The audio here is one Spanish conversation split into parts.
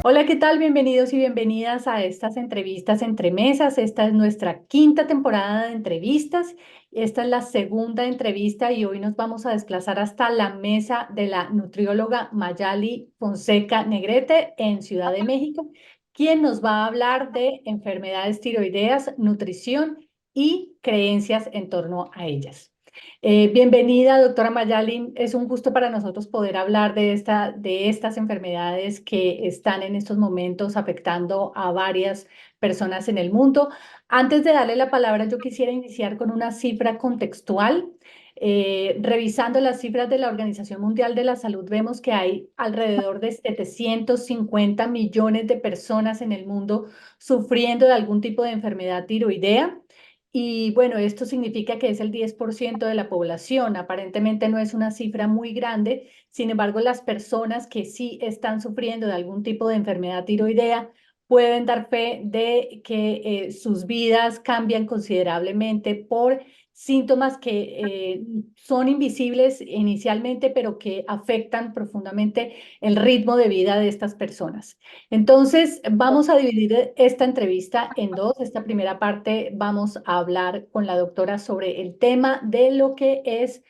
Hola, ¿qué tal? Bienvenidos y bienvenidas a estas entrevistas entre mesas. Esta es nuestra quinta temporada de entrevistas. Esta es la segunda entrevista y hoy nos vamos a desplazar hasta la mesa de la nutrióloga Mayali Fonseca Negrete en Ciudad de México, quien nos va a hablar de enfermedades tiroideas, nutrición y creencias en torno a ellas. Bienvenida, doctora Mayalin. Es un gusto para nosotros poder hablar de estas enfermedades que están en estos momentos afectando a varias personas en el mundo. Antes de darle la palabra, yo quisiera iniciar con una cifra contextual. Revisando las cifras de la Organización Mundial de la Salud, vemos que hay alrededor de 750 millones de personas en el mundo sufriendo de algún tipo de enfermedad tiroidea. Y bueno, esto significa que es el 10% de la población. Aparentemente no es una cifra muy grande. Sin embargo, las personas que sí están sufriendo de algún tipo de enfermedad tiroidea pueden dar fe de que sus vidas cambian considerablemente por síntomas que son invisibles inicialmente, pero que afectan profundamente el ritmo de vida de estas personas. Entonces, vamos a dividir esta entrevista en dos. Esta primera parte vamos a hablar con la doctora sobre el tema de lo que es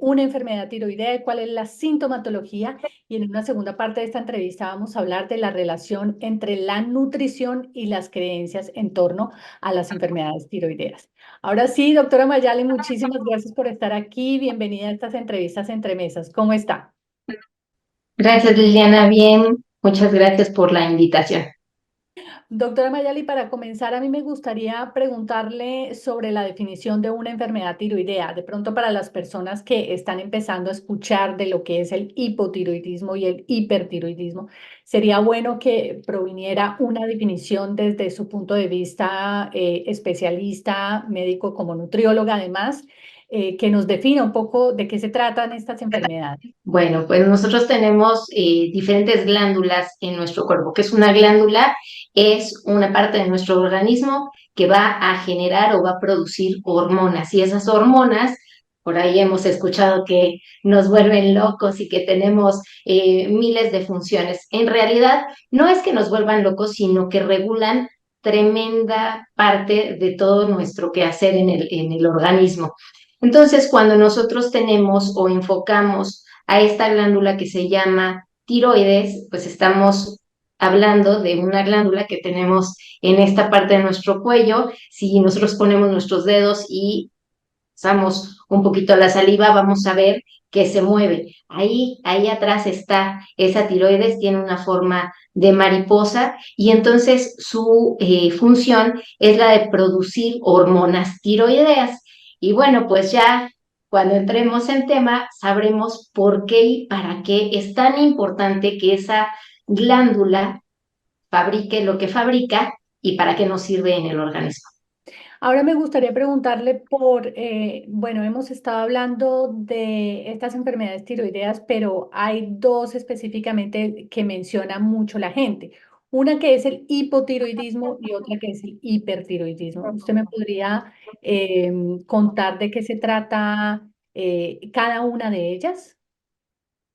una enfermedad tiroidea y cuál es la sintomatología. Y en una segunda parte de esta entrevista vamos a hablar de la relación entre la nutrición y las creencias en torno a las enfermedades tiroideas. Ahora sí, doctora Mayali, muchísimas gracias por estar aquí. Bienvenida a estas entrevistas entre mesas. ¿Cómo está? Gracias, Liliana. Bien, muchas gracias por la invitación. Doctora Mayali, para comenzar, a mí me gustaría preguntarle sobre la definición de una enfermedad tiroidea. De pronto, para las personas que están empezando a escuchar de lo que es el hipotiroidismo y el hipertiroidismo, sería bueno que proviniera una definición desde su punto de vista especialista, médico como nutrióloga, además, que nos defina un poco de qué se tratan estas enfermedades. Bueno, pues nosotros tenemos diferentes glándulas en nuestro cuerpo. ¿Qué es una glándula? Es una parte de nuestro organismo que va a generar o va a producir hormonas. Y esas hormonas, por ahí hemos escuchado que nos vuelven locos y que tenemos miles de funciones. En realidad, no es que nos vuelvan locos, sino que regulan tremenda parte de todo nuestro quehacer en el organismo. Entonces, cuando nosotros tenemos o enfocamos a esta glándula que se llama tiroides, pues estamos hablando de una glándula que tenemos en esta parte de nuestro cuello. Si nosotros ponemos nuestros dedos y pasamos un poquito la saliva, vamos a ver que se mueve. Ahí atrás está esa tiroides, tiene una forma de mariposa y entonces su función es la de producir hormonas tiroideas. Y bueno, pues ya cuando entremos en tema sabremos por qué y para qué es tan importante que esa glándula fabrique lo que fabrica y para qué nos sirve en el organismo. Ahora me gustaría preguntarle bueno, hemos estado hablando de estas enfermedades tiroideas, pero hay dos específicamente que menciona mucho la gente. Una que es el hipotiroidismo y otra que es el hipertiroidismo. ¿Usted me podría contar de qué se trata cada una de ellas?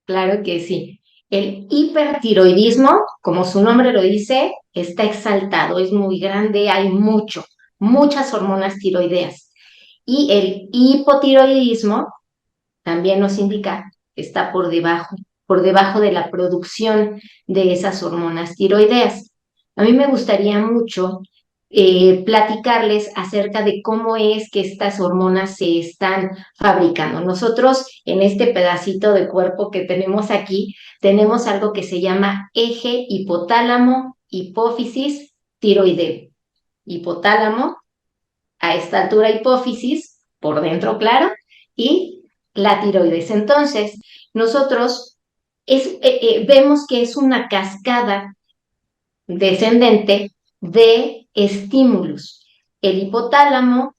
Claro que sí. El hipertiroidismo, como su nombre lo dice, está exaltado, es muy grande, hay muchas hormonas tiroideas. Y el hipotiroidismo también nos indica que está por debajo de la producción de esas hormonas tiroideas. A mí me gustaría mucho platicarles acerca de cómo es que estas hormonas se están fabricando. Nosotros en este pedacito de cuerpo que tenemos aquí, tenemos algo que se llama eje hipotálamo, hipófisis, tiroideo. Hipotálamo, a esta altura hipófisis, por dentro, claro, y la tiroides. Entonces, nosotros vemos que es una cascada descendente de estímulos. El hipotálamo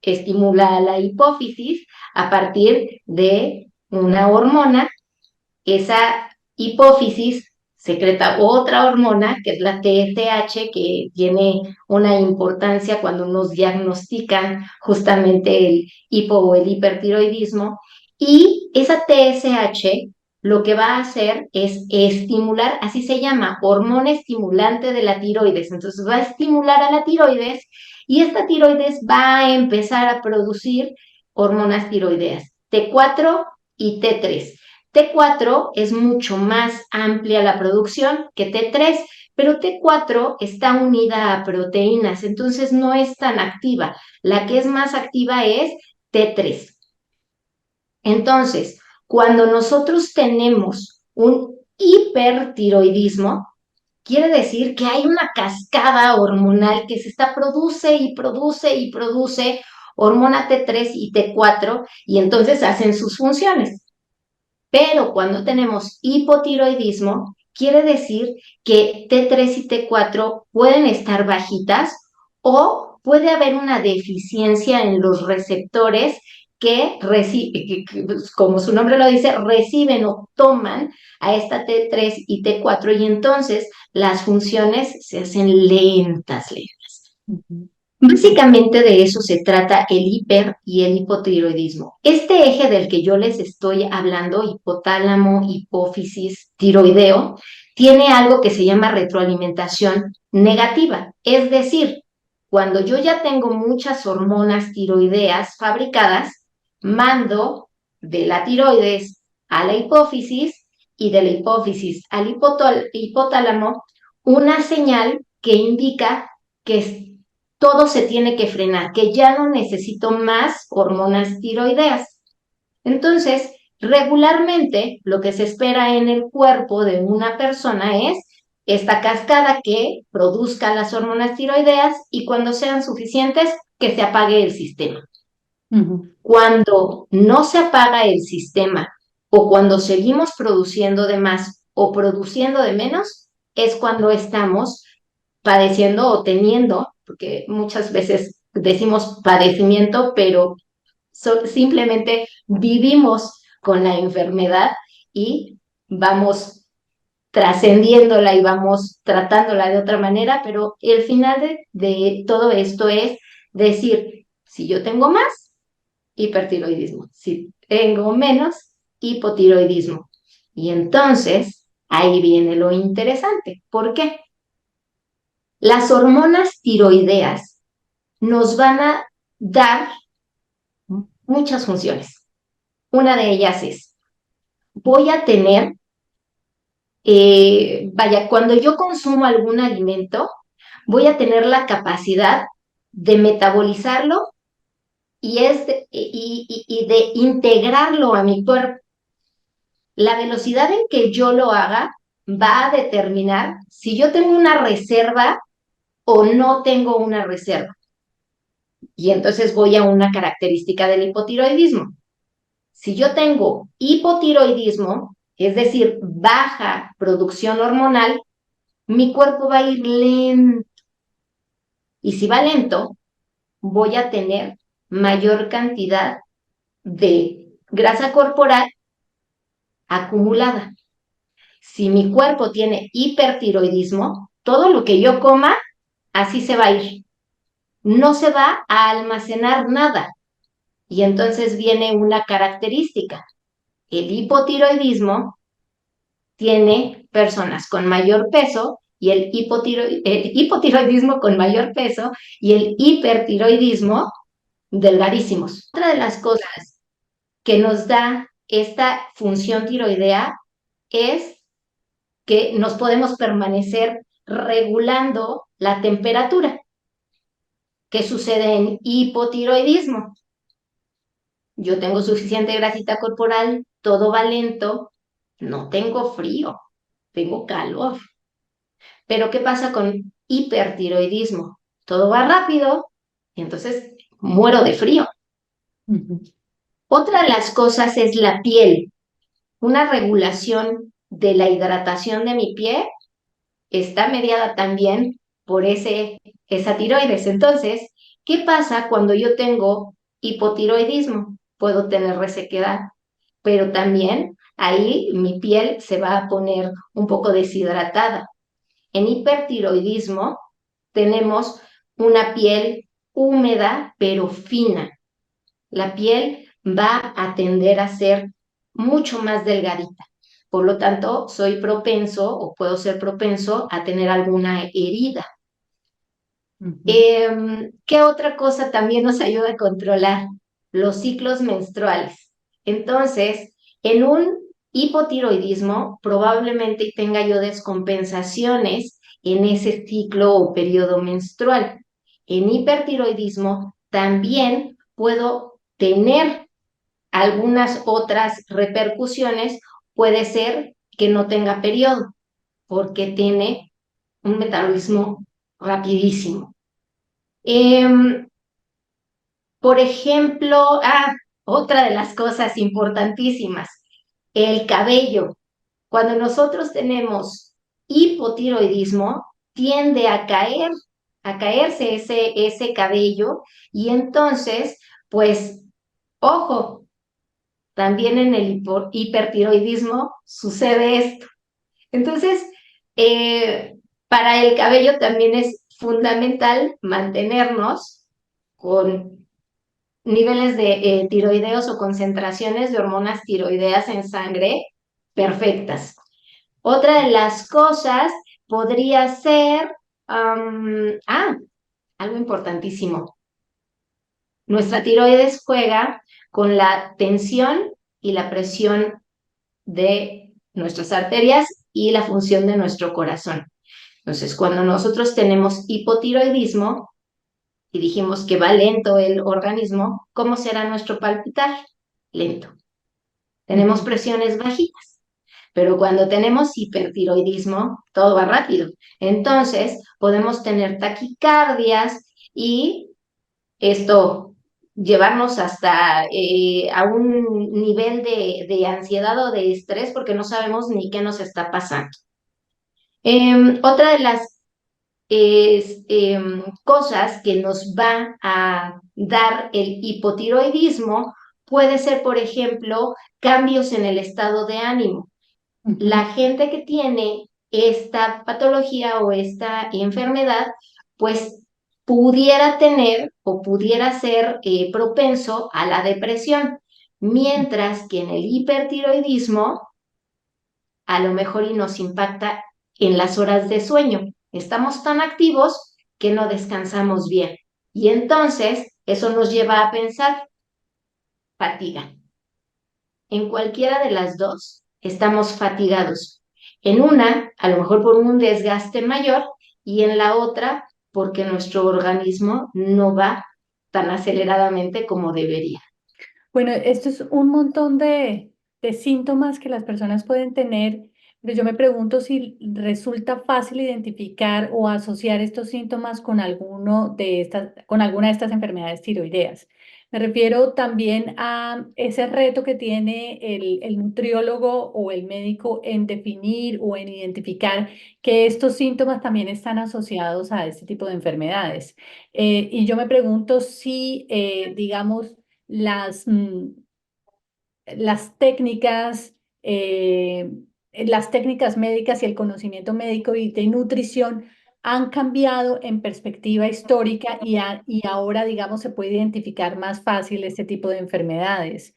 estimula a la hipófisis a partir de una hormona. Esa hipófisis secreta otra hormona, que es la TSH, que tiene una importancia cuando nos diagnostican justamente el hipo o el hipertiroidismo. Y esa TSH lo que va a hacer es estimular, así se llama, hormona estimulante de la tiroides. Entonces va a estimular a la tiroides y esta tiroides va a empezar a producir hormonas tiroideas, T4 y T3. T4 es mucho más amplia la producción que T3, pero T4 está unida a proteínas, entonces no es tan activa. La que es más activa es T3. Entonces, cuando nosotros tenemos un hipertiroidismo, quiere decir que hay una cascada hormonal que se está produce y produce y produce hormona T3 y T4 y entonces hacen sus funciones. Pero cuando tenemos hipotiroidismo, quiere decir que T3 y T4 pueden estar bajitas o puede haber una deficiencia en los receptores que, pues, como su nombre lo dice, reciben o toman a esta T3 y T4 y entonces las funciones se hacen lentas, lentas. Ujú. Básicamente de eso se trata el hiper y el hipotiroidismo. Este eje del que yo les estoy hablando, hipotálamo, hipófisis, tiroideo, tiene algo que se llama retroalimentación negativa. Es decir, cuando yo ya tengo muchas hormonas tiroideas fabricadas, mando de la tiroides a la hipófisis y de la hipófisis al hipotálamo una señal que indica que todo se tiene que frenar, que ya no necesito más hormonas tiroideas. Entonces, regularmente lo que se espera en el cuerpo de una persona es esta cascada que produzca las hormonas tiroideas y cuando sean suficientes, que se apague el sistema. Ujú. Cuando no se apaga el sistema o cuando seguimos produciendo de más o produciendo de menos, es cuando estamos padeciendo o teniendo, porque muchas veces decimos padecimiento, pero simplemente vivimos con la enfermedad y vamos trascendiéndola y vamos tratándola de otra manera, pero el final de todo esto es decir, si yo tengo más, hipertiroidismo, si tengo menos, hipotiroidismo. Y entonces, ahí viene lo interesante. ¿Por qué? Las hormonas tiroideas nos van a dar muchas funciones. Una de ellas es, voy a tener, vaya, cuando yo consumo algún alimento, voy a tener la capacidad de metabolizarlo y de integrarlo a mi cuerpo. La velocidad en que yo lo haga va a determinar si yo tengo una reserva o no tengo una reserva. Y entonces voy a una característica del hipotiroidismo. Si yo tengo hipotiroidismo, es decir, baja producción hormonal, mi cuerpo va a ir lento. Y si va lento, voy a tener mayor cantidad de grasa corporal acumulada. Si mi cuerpo tiene hipertiroidismo, todo lo que yo coma, así se va a ir. No se va a almacenar nada. Y entonces viene una característica. El hipotiroidismo tiene personas con mayor peso y el hipotiroidismo con mayor peso y el hipertiroidismo delgadísimos. Otra de las cosas que nos da esta función tiroidea es que nos podemos permanecer regulando la temperatura. ¿Qué sucede en hipotiroidismo? Yo tengo suficiente grasita corporal, todo va lento, no tengo frío, tengo calor. Pero ¿qué pasa con hipertiroidismo? Todo va rápido y entonces muero de frío. Ujú. Otra de las cosas es la piel. Una regulación de la hidratación de mi piel está mediada también por esa tiroides. Entonces, ¿qué pasa cuando yo tengo hipotiroidismo? Puedo tener resequedad, pero también ahí mi piel se va a poner un poco deshidratada. En hipertiroidismo tenemos una piel húmeda pero fina. La piel va a tender a ser mucho más delgadita. Por lo tanto, soy propenso o puedo ser propenso a tener alguna herida. Ujú, ¿Qué otra cosa también nos ayuda a controlar? Los ciclos menstruales. Entonces, en un hipotiroidismo, probablemente tenga yo descompensaciones en ese ciclo o periodo menstrual. En hipertiroidismo, también puedo tener algunas otras repercusiones. Puede ser que no tenga periodo, porque tiene un metabolismo rapidísimo. Em, por ejemplo, otra de las cosas importantísimas, el cabello. Cuando nosotros tenemos hipotiroidismo, tiende a caerse ese cabello y entonces, pues, ojo, también en el hipertiroidismo sucede esto. Entonces, eh, para el cabello también es fundamental mantenernos con niveles de tiroideos o concentraciones de hormonas tiroideas en sangre perfectas. Otra de las cosas podría ser, algo importantísimo. Nuestra tiroides juega con la tensión y la presión de nuestras arterias y la función de nuestro corazón. Entonces, cuando nosotros tenemos hipotiroidismo y dijimos que va lento el organismo, ¿cómo será nuestro palpitar? Lento. Tenemos ujú. presiones bajitas, pero cuando tenemos hipertiroidismo, todo va rápido. Entonces, podemos tener taquicardias y esto llevarnos hasta a un nivel de ansiedad o de estrés porque no sabemos ni qué nos está pasando. Otra de las cosas que nos va a dar el hipotiroidismo puede ser, por ejemplo, cambios en el estado de ánimo. Ujú, La gente que tiene esta patología o esta enfermedad, pues pudiera tener o pudiera ser propenso a la depresión, mientras que en el hipertiroidismo a lo mejor y nos impacta en las horas de sueño. Estamos tan activos que no descansamos bien. Y entonces eso nos lleva a pensar fatiga. En cualquiera de las dos estamos fatigados. En una, a lo mejor por un desgaste mayor, y en la otra, porque nuestro organismo no va tan aceleradamente como debería. Bueno, esto es un montón de síntomas que las personas pueden tener, pero yo me pregunto si resulta fácil identificar o asociar estos síntomas con con alguna de estas enfermedades tiroideas. Me refiero también a ese reto que tiene el nutriólogo o el médico en definir o en identificar que estos síntomas también están asociados a este tipo de enfermedades. Y yo me pregunto si, digamos, las, las técnicas, eh, las técnicas médicas y el conocimiento médico y de nutrición han cambiado en perspectiva histórica y ahora, digamos, se puede identificar más fácil este tipo de enfermedades.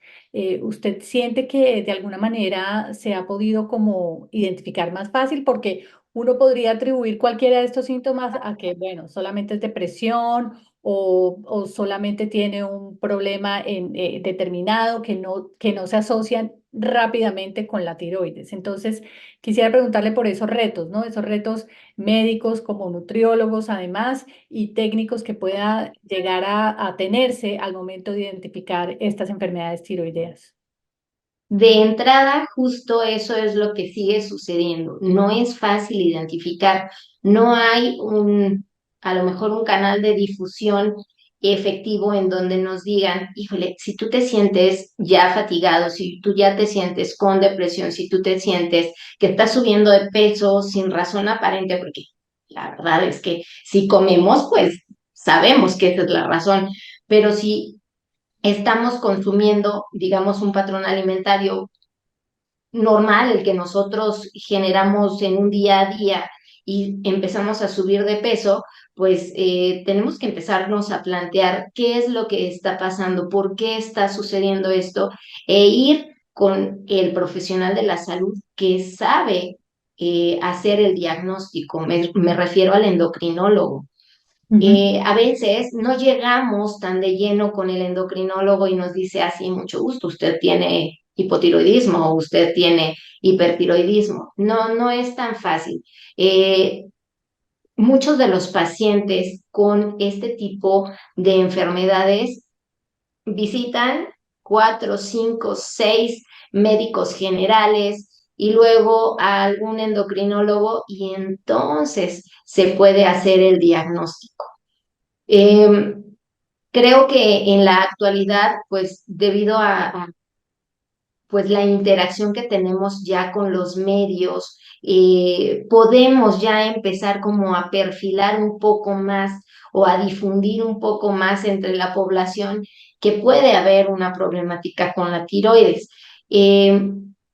¿Usted siente que de alguna manera se ha podido como identificar más fácil? Porque uno podría atribuir cualquiera de estos síntomas a que, bueno, solamente es depresión o solamente tiene un problema determinado que no se asocian rápidamente con la tiroides. Entonces, quisiera preguntarle por esos retos, ¿no? Esos retos médicos como nutriólogos, además, y técnicos que pueda llegar a tenerse al momento de identificar estas enfermedades tiroideas. De entrada, justo eso es lo que sigue sucediendo. No es fácil identificar, no hay a lo mejor un canal de difusión efectivo en donde nos digan, híjole, si tú te sientes ya fatigado, si tú ya te sientes con depresión, si tú te sientes que estás subiendo de peso sin razón aparente, porque la verdad es que si comemos, pues sabemos que esa es la razón, pero si estamos consumiendo, digamos, un patrón alimentario normal, el que nosotros generamos en un día a día y empezamos a subir de peso, pues tenemos que empezarnos a plantear qué es lo que está pasando, por qué está sucediendo esto e ir con el profesional de la salud que sabe hacer el diagnóstico. Me refiero al endocrinólogo. Ujú. A veces no llegamos tan de lleno con el endocrinólogo y nos dice así, mucho gusto, usted tiene hipotiroidismo o usted tiene hipertiroidismo. No, no es tan fácil. Eh, Muchos de los pacientes con este tipo de enfermedades visitan 4, 5, 6 médicos generales y luego a algún endocrinólogo y entonces se puede hacer el diagnóstico. Eh, Creo que en la actualidad, pues debido a pues la interacción que tenemos ya con los medios, podemos ya empezar como a perfilar un poco más o a difundir un poco más entre la población que puede haber una problemática con la tiroides. Eh,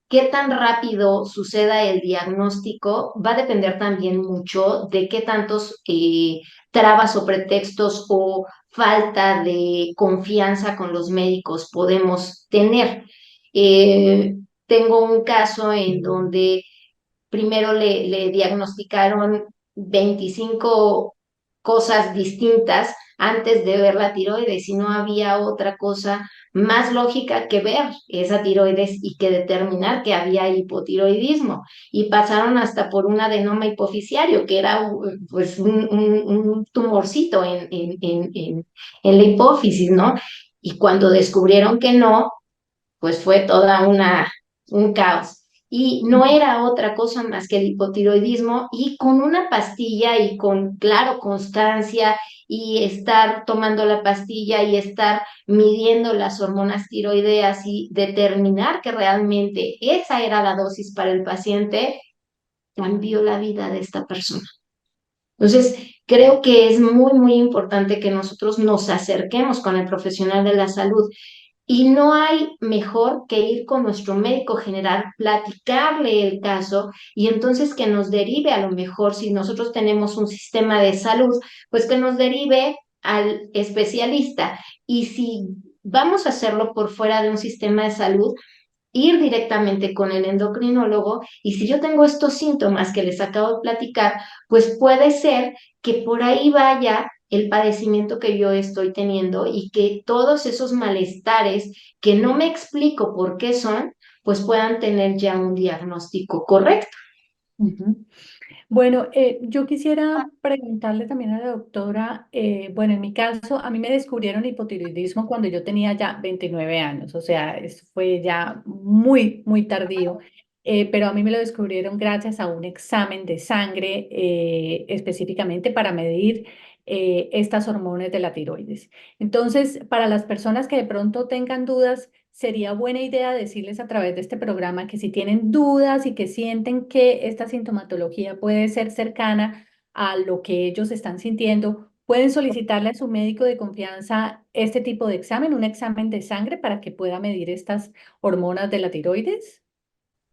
¿Qué tan rápido suceda el diagnóstico? Va a depender también mucho de qué tantos trabas o pretextos o falta de confianza con los médicos podemos tener. Eh, Tengo un caso en donde primero le diagnosticaron 25 cosas distintas antes de ver la tiroides y no había otra cosa más lógica que ver esa tiroides y que determinar que había hipotiroidismo. Y pasaron hasta por un adenoma hipoficiario, que era pues un tumorcito en la hipófisis, ¿no? Y cuando descubrieron que no, pues fue toda un caos. Y no era otra cosa más que el hipotiroidismo y con una pastilla y con, claro, constancia y estar tomando la pastilla y estar midiendo las hormonas tiroideas y determinar que realmente esa era la dosis para el paciente, cambió la vida de esta persona. Entonces, creo que es muy, muy importante que nosotros nos acerquemos con el profesional de la salud y no hay mejor que ir con nuestro médico general, platicarle el caso y entonces que nos derive a lo mejor, si nosotros tenemos un sistema de salud, pues que nos derive al especialista. Y si vamos a hacerlo por fuera de un sistema de salud, ir directamente con el endocrinólogo y si yo tengo estos síntomas que les acabo de platicar, pues puede ser que por ahí vaya el padecimiento que yo estoy teniendo y que todos esos malestares que no me explico por qué son, pues puedan tener ya un diagnóstico correcto. Ujú. Bueno, yo quisiera preguntarle también a la doctora, bueno, en mi caso, a mí me descubrieron hipotiroidismo cuando yo tenía ya 29 años, o sea, eso fue ya muy, muy tardío, pero a mí me lo descubrieron gracias a un examen de sangre específicamente para medir estas hormonas de la tiroides. Entonces, para las personas que de pronto tengan dudas, sería buena idea decirles a través de este programa que si tienen dudas y que sienten que esta sintomatología puede ser cercana a lo que ellos están sintiendo, pueden solicitarle a su médico de confianza este tipo de examen, un examen de sangre para que pueda medir estas hormonas de la tiroides.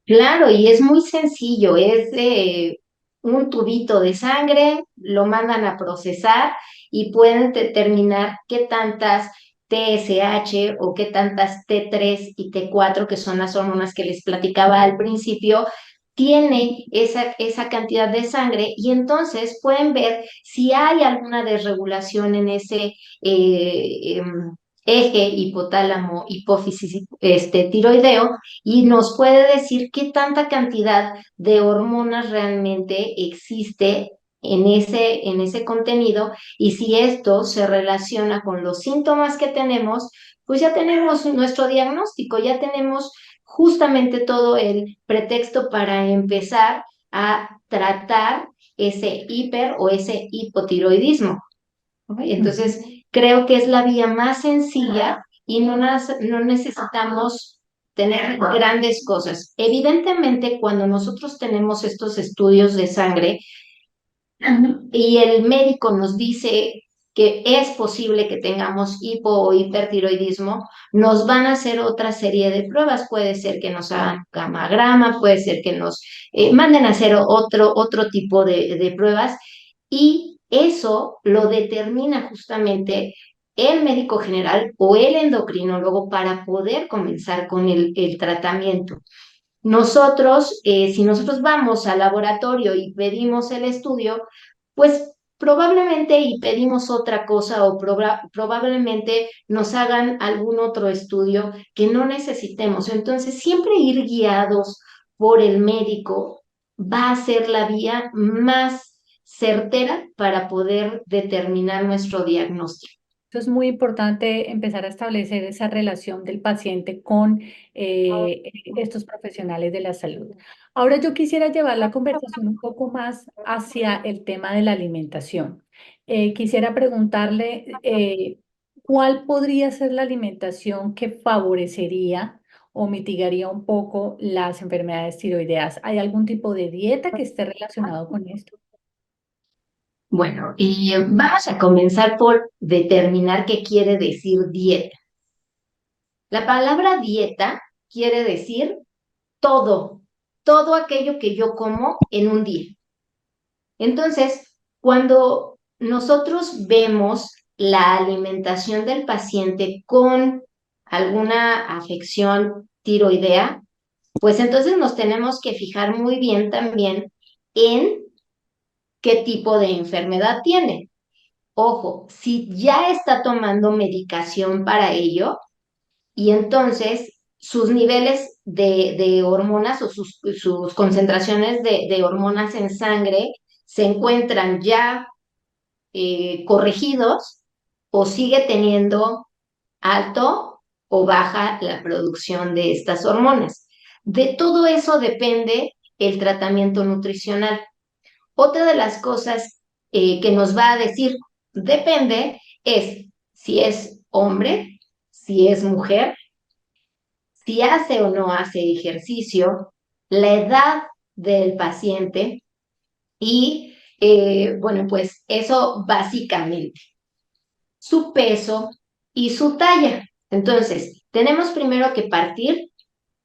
Claro, y es muy sencillo, es un tubito de sangre, lo mandan a procesar y pueden determinar qué tantas TSH o qué tantas T3 y T4, que son las hormonas que les platicaba al principio, tiene esa cantidad de sangre y entonces pueden ver si hay alguna desregulación en ese eje hipotálamo, hipófisis, tiroideo y nos puede decir qué tanta cantidad de hormonas realmente existe en ese contenido y si esto se relaciona con los síntomas que tenemos, pues ya tenemos nuestro diagnóstico, ya tenemos justamente todo el pretexto para empezar a tratar ese hiper o ese hipotiroidismo. ¿Ok? Entonces, creo que es la vía más sencilla y no necesitamos tener grandes cosas. Evidentemente, cuando nosotros tenemos estos estudios de sangre y el médico nos dice que es posible que tengamos hipo o hipertiroidismo, nos van a hacer otra serie de pruebas. Puede ser que nos hagan gamagrama, puede ser que nos manden a hacer otro tipo de pruebas y eso lo determina justamente el médico general o el endocrinólogo para poder comenzar con el tratamiento. Nosotros, si nosotros vamos al laboratorio y pedimos el estudio, pues probablemente y pedimos otra cosa o probablemente nos hagan algún otro estudio que no necesitemos. Entonces, siempre ir guiados por el médico va a ser la vía más certera para poder determinar nuestro diagnóstico. Eso es muy importante empezar a establecer esa relación del paciente con estos profesionales de la salud. Ahora yo quisiera llevar la conversación un poco más hacia el tema de la alimentación. Quisiera preguntarle cuál podría ser la alimentación que favorecería o mitigaría un poco las enfermedades tiroideas. ¿Hay algún tipo de dieta que esté relacionado con esto? Bueno, y vamos a comenzar por determinar qué quiere decir dieta. La palabra dieta quiere decir todo, todo aquello que yo como en un día. Entonces, cuando nosotros vemos la alimentación del paciente con alguna afección tiroidea, pues entonces nos tenemos que fijar muy bien también en qué tipo de enfermedad tiene. Ojo, si ya está tomando medicación para ello y entonces sus niveles de hormonas o sus concentraciones de hormonas en sangre se encuentran ya corregidos o sigue teniendo alto o baja la producción de estas hormonas. De todo eso depende el tratamiento nutricional. Otra de las cosas que nos va a decir depende es si es hombre, si es mujer, si hace o no hace ejercicio, la edad del paciente y, bueno, pues eso básicamente, su peso y su talla. Entonces, tenemos primero que partir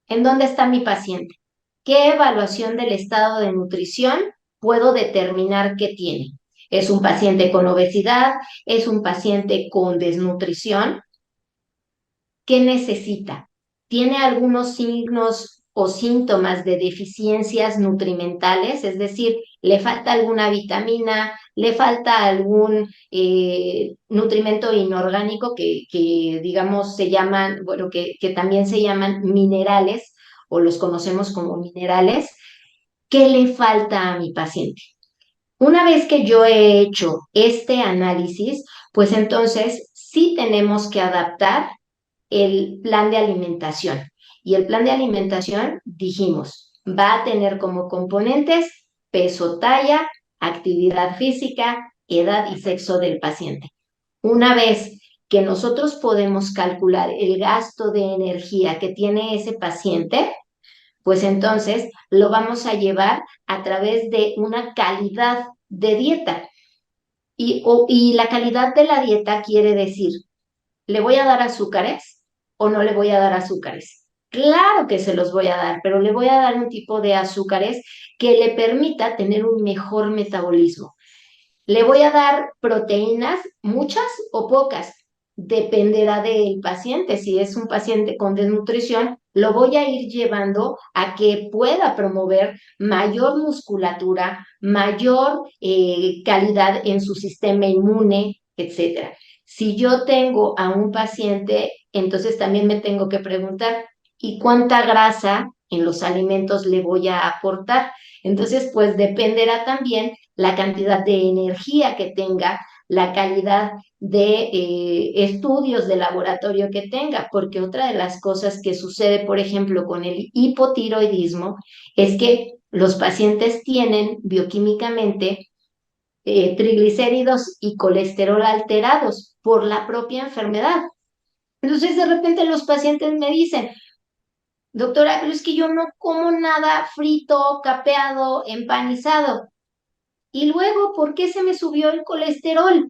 en dónde está mi paciente. ¿Qué evaluación del estado de nutrición puedo determinar que tiene? ¿Es un paciente con obesidad? ¿Es un paciente con desnutrición? ¿Qué necesita? ¿Tiene algunos signos o síntomas de deficiencias nutrimentales? Es decir, ¿le falta alguna vitamina? ¿Le falta algún nutrimento inorgánico que, digamos, se llaman, bueno, que también se llaman minerales o los conocemos como minerales? ¿Qué le falta a mi paciente? Una vez que yo he hecho este análisis, pues entonces sí tenemos que adaptar el plan de alimentación. Y el plan de alimentación, dijimos, va a tener como componentes peso, talla, actividad física, edad y sexo del paciente. Una vez que nosotros podemos calcular el gasto de energía que tiene ese paciente, pues entonces lo vamos a llevar a través de una calidad de dieta. Y la calidad de la dieta quiere decir, ¿le voy a dar azúcares o no le voy a dar azúcares? Claro que se los voy a dar, pero le voy a dar un tipo de azúcares que le permita tener un mejor metabolismo. Le voy a dar proteínas, muchas o pocas, dependerá del paciente. Si es un paciente con desnutrición, lo voy a ir llevando a que pueda promover mayor musculatura, mayor calidad en su sistema inmune, etcétera. Si yo tengo a un paciente, entonces también me tengo que preguntar, ¿y cuánta grasa en los alimentos le voy a aportar? Entonces, pues dependerá también la cantidad de energía que tenga, la calidad de estudios de laboratorio que tenga, porque otra de las cosas que sucede, por ejemplo, con el hipotiroidismo, es que los pacientes tienen bioquímicamente triglicéridos y colesterol alterados por la propia enfermedad. Entonces, de repente los pacientes me dicen, doctora, pero es que yo no como nada frito, capeado, empanizado. Y luego, ¿por qué se me subió el colesterol?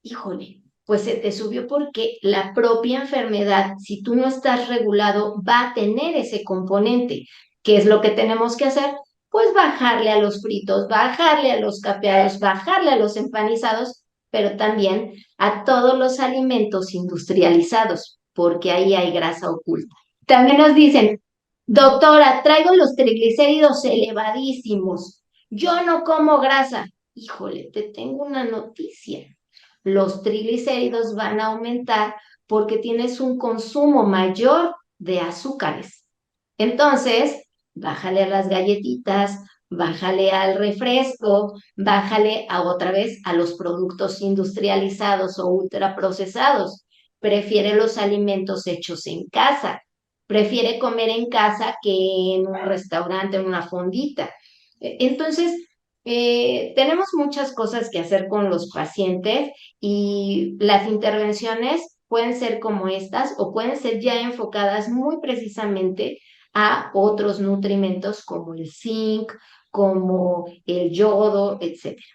Híjole, pues se te subió porque la propia enfermedad, si tú no estás regulado, va a tener ese componente. ¿Qué es lo que tenemos que hacer? Pues bajarle a los fritos, bajarle a los capeados, bajarle a los empanizados, pero también a todos los alimentos industrializados, porque ahí hay grasa oculta. También nos dicen, Doctora, traigo los triglicéridos elevadísimos. Yo no como grasa. Híjole, te tengo una noticia. Los triglicéridos van a aumentar porque tienes un consumo mayor de azúcares. Entonces, bájale a las galletitas, bájale al refresco, bájale a otra vez a los productos industrializados o ultraprocesados. Prefiere los alimentos hechos en casa. Prefiere comer en casa que en un restaurante, en una fondita. Entonces, tenemos muchas cosas que hacer con los pacientes y las intervenciones pueden ser como estas o pueden ser ya enfocadas muy precisamente a otros nutrimentos como el zinc, como el yodo, etcétera.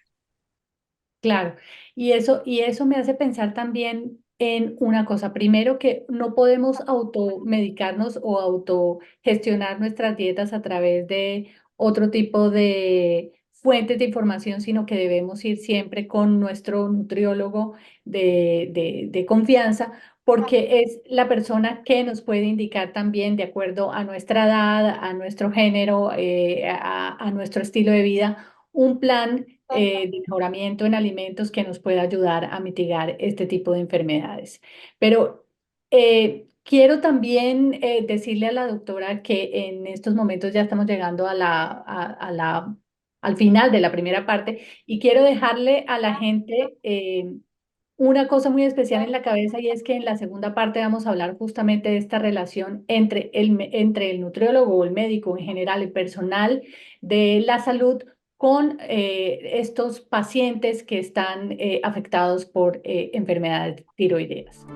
Claro, y eso me hace pensar también en una cosa. Primero, que no podemos automedicarnos o autogestionar nuestras dietas a través de otro tipo de fuentes de información, sino que debemos ir siempre con nuestro nutriólogo de confianza, porque es la persona que nos puede indicar también, de acuerdo a nuestra edad, a nuestro género, a nuestro estilo de vida, un plan de mejoramiento en alimentos que nos pueda ayudar a mitigar este tipo de enfermedades. Pero quiero también decirle a la doctora que en estos momentos ya estamos llegando al final de la primera parte y quiero dejarle a la gente una cosa muy especial en la cabeza, y es que en la segunda parte vamos a hablar justamente de esta relación entre entre el nutriólogo o el médico en general, el personal de la salud, con estos pacientes que están afectados por enfermedades tiroideas.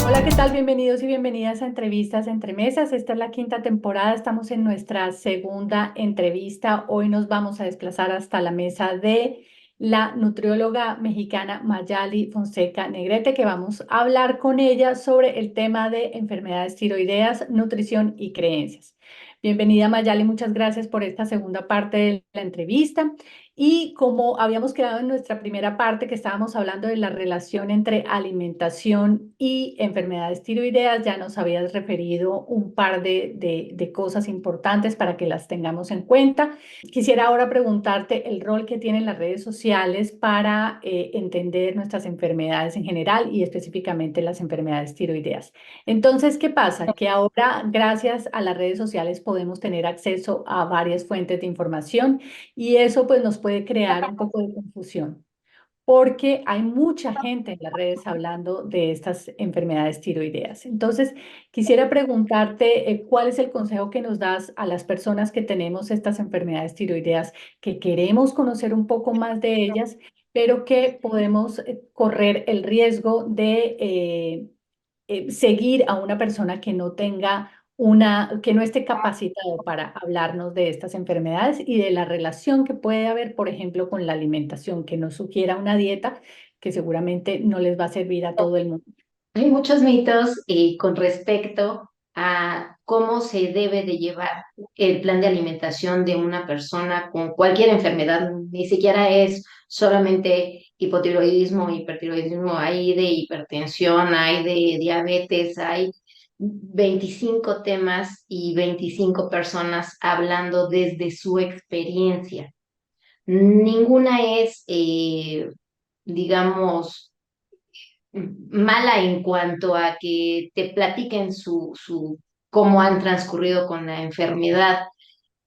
Hola, ¿qué tal? Bienvenidos y bienvenidas a Entrevistas Entre Mesas. Esta es la quinta temporada. Estamos en nuestra segunda entrevista. Hoy nos vamos a desplazar hasta la mesa de la nutrióloga mexicana Mayali Fonseca Negrete, que vamos a hablar con ella sobre el tema de enfermedades tiroideas, nutrición y creencias. Bienvenida, Mayali. Muchas gracias por esta segunda parte de la entrevista. Y como habíamos quedado en nuestra primera parte, que estábamos hablando de la relación entre alimentación y enfermedades tiroideas, ya nos habías referido un par de cosas importantes para que las tengamos en cuenta. Quisiera ahora preguntarte el rol que tienen las redes sociales para entender nuestras enfermedades en general y específicamente las enfermedades tiroideas. Entonces, ¿qué pasa? Que ahora, gracias a las redes sociales, podemos tener acceso a varias fuentes de información, y eso pues nos puede crear un poco de confusión, porque hay mucha gente en las redes hablando de estas enfermedades tiroideas. Entonces, quisiera preguntarte cuál es el consejo que nos das a las personas que tenemos estas enfermedades tiroideas, que queremos conocer un poco más de ellas, pero que podemos correr el riesgo de seguir a una persona que no tenga que no esté capacitado para hablarnos de estas enfermedades y de la relación que puede haber, por ejemplo, con la alimentación, que nos sugiera una dieta que seguramente no les va a servir a todo el mundo. Hay muchos mitos con respecto a cómo se debe de llevar el plan de alimentación de una persona con cualquier enfermedad. Ni siquiera es solamente hipotiroidismo, hipertiroidismo, hay de hipertensión, hay de diabetes, hay 25 temas y 25 personas hablando desde su experiencia. Ninguna es, digamos, mala en cuanto a que te platiquen cómo han transcurrido con la enfermedad.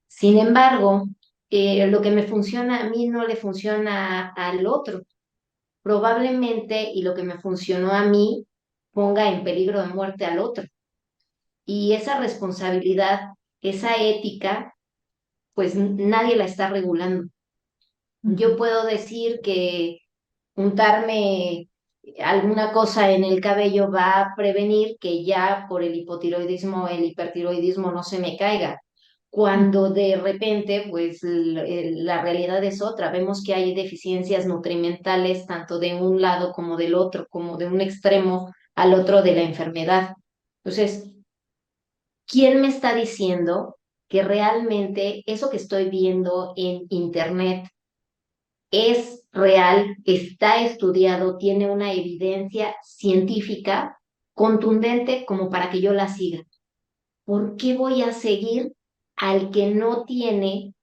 Sin embargo, lo que me funciona a mí no le funciona al otro. Probablemente, y lo que me funcionó a mí, ponga en peligro de muerte al otro. Y esa responsabilidad, esa ética, pues nadie la está regulando. Yo Ujú. puedo decir que untarme alguna cosa en el cabello va a prevenir que ya por el hipotiroidismo, el hipertiroidismo no se me caiga. cuando de repente, pues la realidad es otra. Vemos que hay deficiencias nutrimentales tanto de un lado como del otro, como de un extremo al otro de la enfermedad. Entonces, ¿quién me está diciendo que realmente eso que estoy viendo en internet es real, está estudiado, tiene una evidencia científica contundente como para que yo la siga? ¿Por qué voy a seguir al que no tiene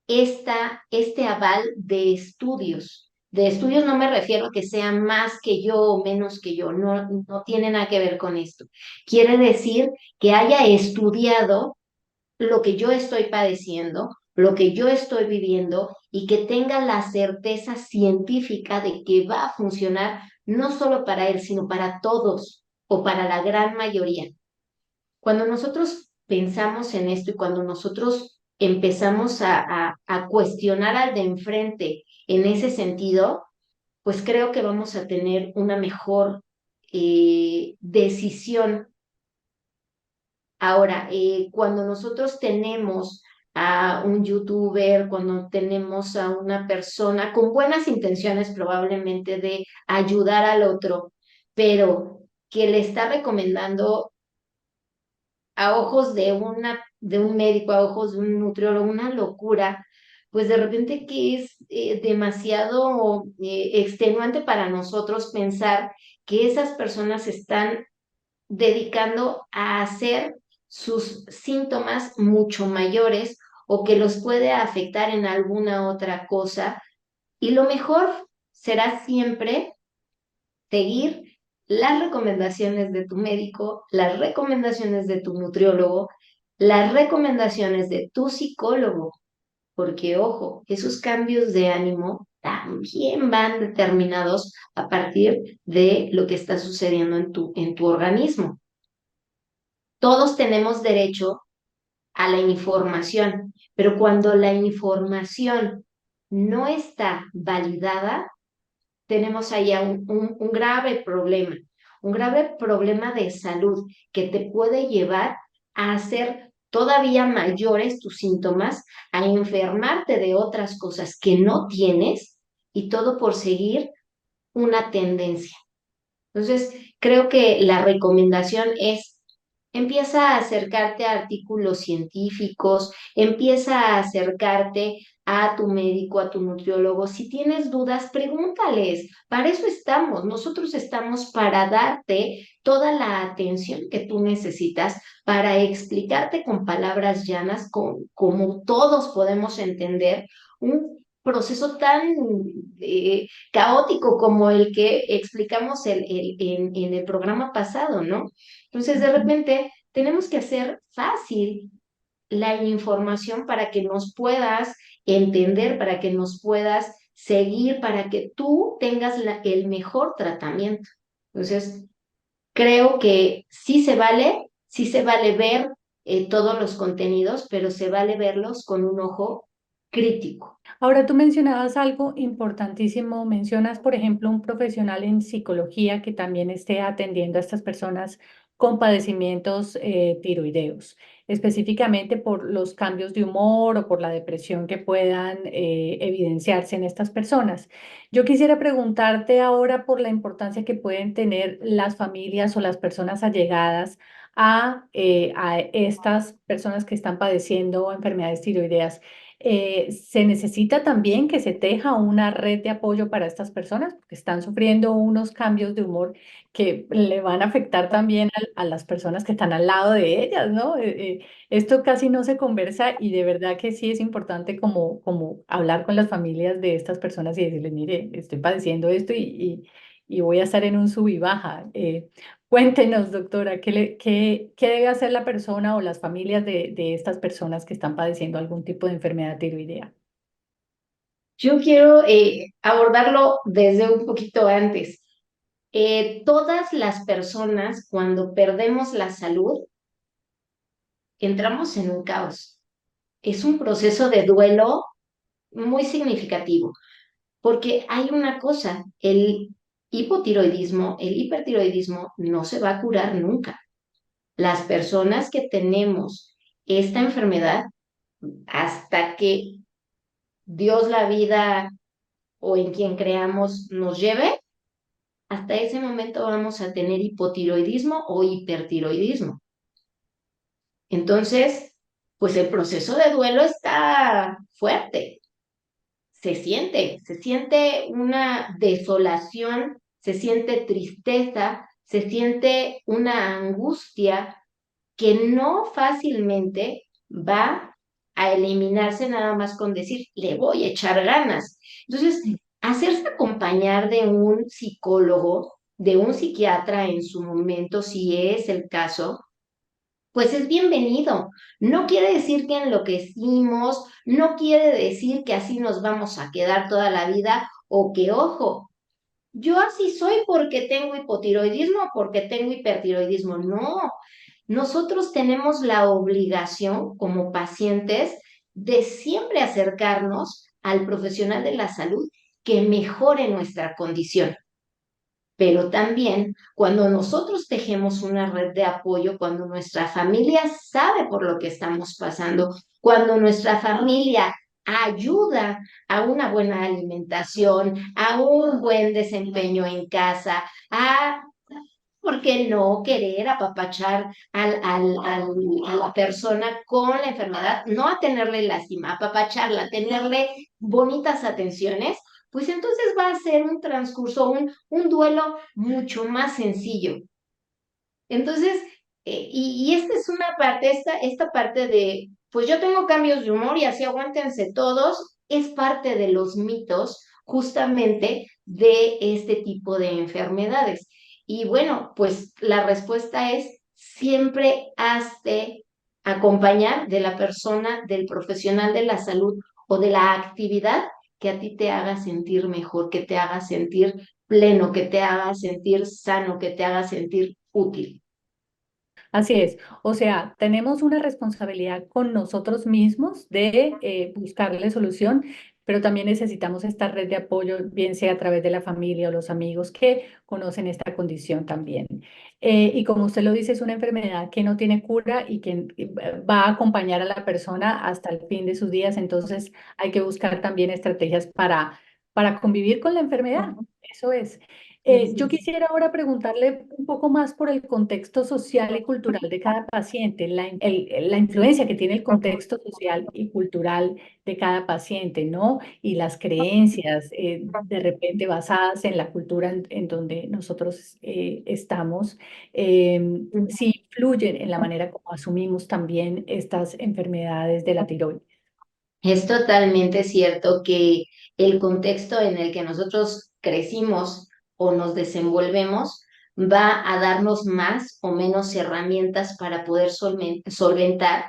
este aval de estudios? De estudios no me refiero a que sea más que yo o menos que yo, no, no tiene nada que ver con esto. Quiere decir que haya estudiado lo que yo estoy padeciendo, lo que yo estoy viviendo y que tenga la certeza científica de que va a funcionar no solo para él, sino para todos o para la gran mayoría. Cuando nosotros pensamos en esto y cuando nosotros empezamos a cuestionar al de enfrente en ese sentido, pues creo que vamos a tener una mejor decisión. Ahora, cuando nosotros tenemos a un youtuber, cuando tenemos a una persona con buenas intenciones probablemente de ayudar al otro, pero que le está recomendando a ojos de un médico, a ojos de un nutriólogo, una locura, pues de repente que es demasiado extenuante para nosotros pensar que esas personas están dedicando a hacer sus síntomas mucho mayores o que los puede afectar en alguna otra cosa. Y lo mejor será siempre seguir las recomendaciones de tu médico, las recomendaciones de tu nutriólogo, las recomendaciones de tu psicólogo, porque ojo, esos cambios de ánimo también van determinados a partir de lo que está sucediendo en tu organismo. Todos tenemos derecho a la información, pero cuando la información no está validada, tenemos allá un grave problema de salud que te puede llevar a hacer todavía mayores tus síntomas, a enfermarte de otras cosas que no tienes y todo por seguir una tendencia. Entonces, creo que la recomendación es: empieza a acercarte a artículos científicos, empieza a acercarte a tu médico, a tu nutriólogo. Si tienes dudas, pregúntales. Para eso estamos. Nosotros estamos para darte toda la atención que tú necesitas, para explicarte con palabras llanas, como todos podemos entender, un proceso tan caótico como el que explicamos en el programa pasado, ¿no? Entonces, de repente, tenemos que hacer fácil la información para que nos puedas entender, para que nos puedas seguir, para que tú tengas el mejor tratamiento. Entonces, creo que sí se vale ver todos los contenidos, pero se vale verlos con un ojo crítico. Ahora tú mencionabas algo importantísimo, mencionas, por ejemplo, un profesional en psicología que también esté atendiendo a estas personas con padecimientos tiroideos, específicamente por los cambios de humor o por la depresión que puedan evidenciarse en estas personas. Yo quisiera preguntarte ahora por la importancia que pueden tener las familias o las personas allegadas a estas personas que están padeciendo enfermedades tiroideas. Se necesita también que se teja una red de apoyo para estas personas porque están sufriendo unos cambios de humor que le van a afectar también a las personas que están al lado de ellas, ¿no? Esto casi no se conversa y de verdad que sí es importante como hablar con las familias de estas personas y decirles, mire, estoy padeciendo esto y voy a estar en un sub y baja. Cuéntenos, doctora, ¿qué debe hacer la persona o las familias de estas personas que están padeciendo algún tipo de enfermedad tiroidea? Yo quiero abordarlo desde un poquito antes. Todas las personas, cuando perdemos la salud, entramos en un caos. Es un proceso de duelo muy significativo, porque hay una cosa: el hipotiroidismo, el hipertiroidismo no se va a curar nunca. Las personas que tenemos esta enfermedad hasta que Dios, la vida o en quien creamos nos lleve, hasta ese momento vamos a tener hipotiroidismo o hipertiroidismo. Entonces, pues el proceso de duelo está fuerte, se siente una desolación, se siente tristeza, se siente una angustia que no fácilmente va a eliminarse nada más con decir, le voy a echar ganas. Entonces, hacerse acompañar de un psicólogo, de un psiquiatra en su momento, si es el caso, pues es bienvenido. No quiere decir que enloquecimos, no quiere decir que así nos vamos a quedar toda la vida o que, ojo, yo así soy porque tengo hipotiroidismo o porque tengo hipertiroidismo. No, nosotros tenemos la obligación como pacientes de siempre acercarnos al profesional de la salud que mejore nuestra condición. Pero también cuando nosotros tejemos una red de apoyo, cuando nuestra familia sabe por lo que estamos pasando, cuando nuestra familia ayuda a una buena alimentación, a un buen desempeño en casa, a, ¿por qué no querer apapachar a la persona con la enfermedad? No a tenerle lástima, apapacharla, tenerle bonitas atenciones, pues entonces va a ser un transcurso, un duelo mucho más sencillo. Entonces, y esta es una parte, esta parte de, pues yo tengo cambios de humor y así aguántense todos, es parte de los mitos justamente de este tipo de enfermedades. Y bueno, pues la respuesta es siempre hazte acompañar de la persona, del profesional de la salud o de la actividad que a ti te haga sentir mejor, que te haga sentir pleno, que te haga sentir sano, que te haga sentir útil. Así es, o sea, tenemos una responsabilidad con nosotros mismos de buscarle solución, pero también necesitamos esta red de apoyo, bien sea a través de la familia o los amigos que conocen esta condición también. Y como usted lo dice, es una enfermedad que no tiene cura y que va a acompañar a la persona hasta el fin de sus días, entonces hay que buscar también estrategias para convivir con la enfermedad. Eso es. Yo quisiera ahora preguntarle un poco más por el contexto social y cultural de cada paciente, la influencia que tiene el contexto social y cultural de cada paciente, ¿no? Y las creencias de repente basadas en la cultura en donde nosotros estamos, sí influyen en la manera como asumimos también estas enfermedades de la tiroides. Es totalmente cierto que el contexto en el que nosotros crecimos o nos desenvolvemos va a darnos más o menos herramientas para poder solventar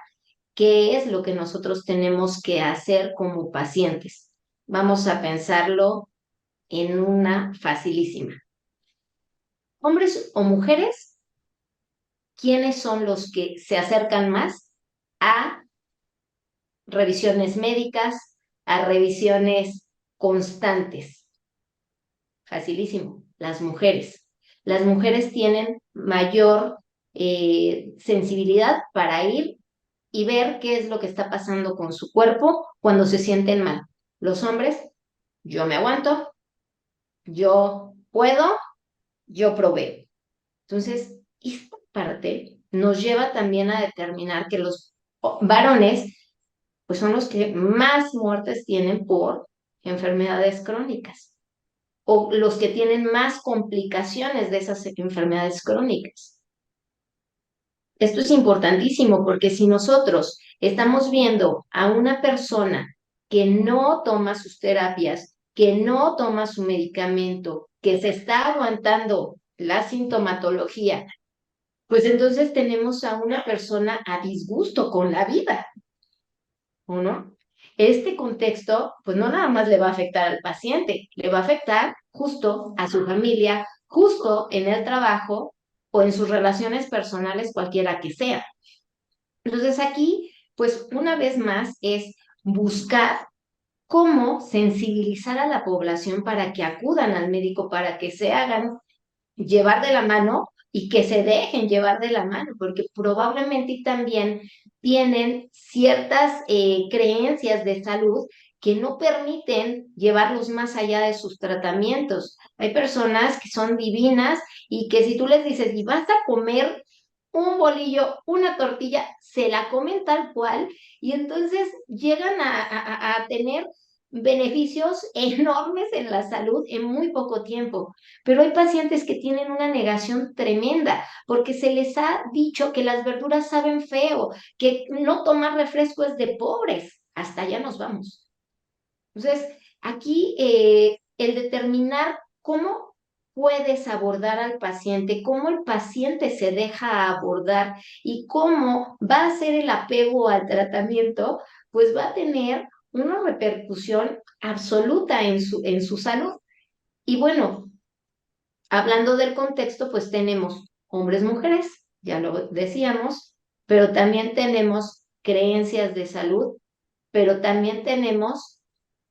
qué es lo que nosotros tenemos que hacer como pacientes. Vamos a pensarlo en una facilísima. Hombres o mujeres, ¿quiénes son los que se acercan más a revisiones médicas, a revisiones constantes? Facilísimo, las mujeres. Las mujeres tienen mayor sensibilidad para ir y ver qué es lo que está pasando con su cuerpo cuando se sienten mal. Los hombres, yo me aguanto, yo puedo, yo proveo. Entonces, esta parte nos lleva también a determinar que los varones pues son los que más muertes tienen por enfermedades crónicas o los que tienen más complicaciones de esas enfermedades crónicas. Esto es importantísimo porque si nosotros estamos viendo a una persona que no toma sus terapias, que no toma su medicamento, que se está aguantando la sintomatología, pues entonces tenemos a una persona a disgusto con la vida. ¿O no? Este contexto, pues no nada más le va a afectar al paciente, le va a afectar justo a su familia, justo en el trabajo o en sus relaciones personales, cualquiera que sea. Entonces aquí, pues una vez más es buscar cómo sensibilizar a la población para que acudan al médico, para que se hagan llevar de la mano y que se dejen llevar de la mano, porque probablemente también tienen ciertas creencias de salud que no permiten llevarlos más allá de sus tratamientos. Hay personas que son divinas y que si tú les dices, y vas a comer un bolillo, una tortilla, se la comen tal cual y entonces llegan a tener beneficios enormes en la salud en muy poco tiempo. Pero hay pacientes que tienen una negación tremenda porque se les ha dicho que las verduras saben feo, que no tomar refresco es de pobres. Hasta allá nos vamos. Entonces, aquí el determinar cómo puedes abordar al paciente, cómo el paciente se deja abordar y cómo va a ser el apego al tratamiento, pues va a tener una repercusión absoluta en su salud. Y bueno, hablando del contexto, pues tenemos hombres, mujeres, ya lo decíamos, pero también tenemos creencias de salud, pero también tenemos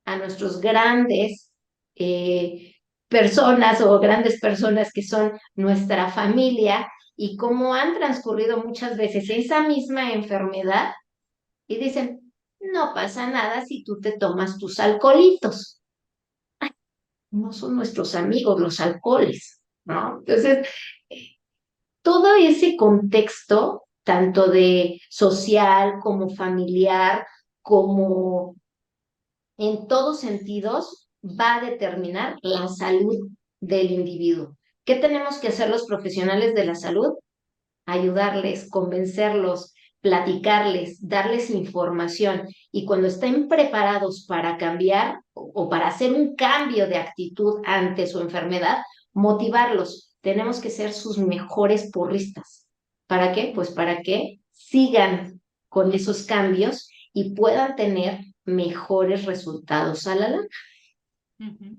a nuestros grandes eh, personas o grandes personas que son nuestra familia y cómo han transcurrido muchas veces esa misma enfermedad y dicen, no pasa nada si tú te tomas tus alcoholitos. No son nuestros amigos los alcoholes, ¿no? Entonces, todo ese contexto, tanto de social como familiar, como en todos sentidos, va a determinar la salud del individuo. ¿Qué tenemos que hacer los profesionales de la salud? Ayudarles, convencerlos, platicarles, darles información y cuando estén preparados para cambiar o para hacer un cambio de actitud ante su enfermedad, motivarlos. Tenemos que ser sus mejores porristas. ¿Para qué? Pues para que sigan con esos cambios y puedan tener mejores resultados a la larga. Ujú.